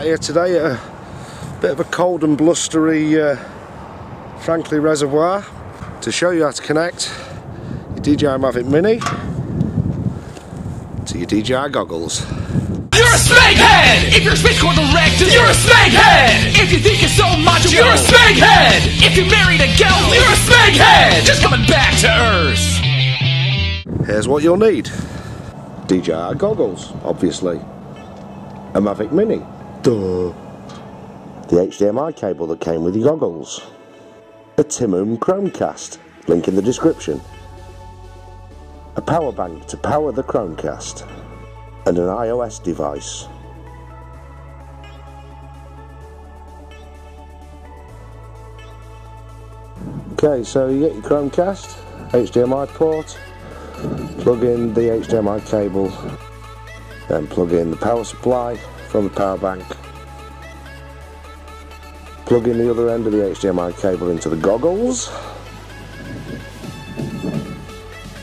here today at a bit of a cold and blustery Franklin reservoir to show you how to connect your DJI Mavic Mini to your DJI goggles. You're a snakehead! If you're space corrected, you're a snakehead! If you think you're so macho, you're a snakehead! If you married a girl, you're a snakehead! Just coming back to Earth! Here's what you'll need. DJI goggles, obviously. A Mavic Mini. Duh. The HDMI cable that came with your goggles. A Timoom Chromecast, link in the description. A power bank to power the Chromecast. And an iOS device. Okay, so you get your Chromecast, HDMI port, plug in the HDMI cable, then plug in the power supply from the power bank, plug in the other end of the HDMI cable into the goggles,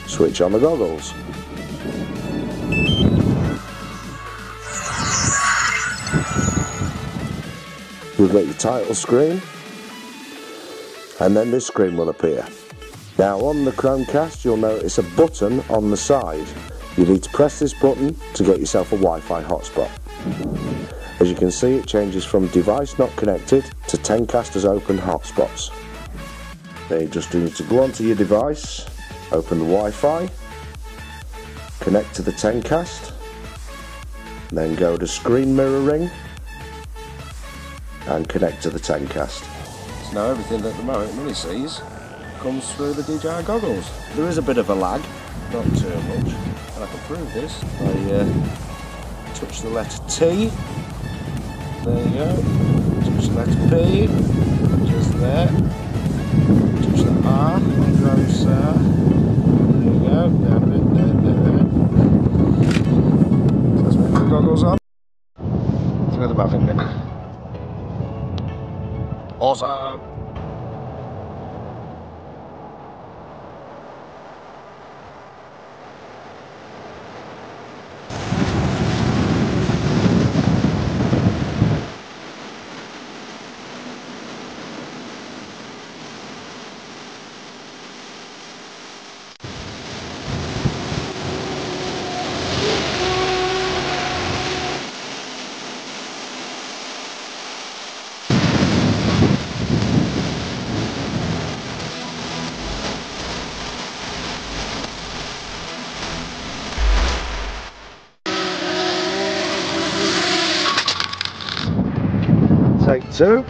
switch on the goggles. You'll get your title screen, and then this screen will appear. Now on the Chromecast you'll notice a button on the side. You need to press this button to get yourself a Wi-Fi hotspot. As you can see, it changes from device not connected to 10 casters open hotspots. Then you just need to go onto your device, open the Wi-Fi, connect to the 10 cast, then go to screen mirroring and connect to the 10 cast. So now everything that the Mavic Mini sees comes through the DJI goggles. There is a bit of a lag, not too much, and I can prove this. I touch the letter T, there you go, touch the letter P, just there, touch the R, goes there, you go, down a bit, there. Let's move the goggles on. Through the Mavic Mini. Awesome! Take two.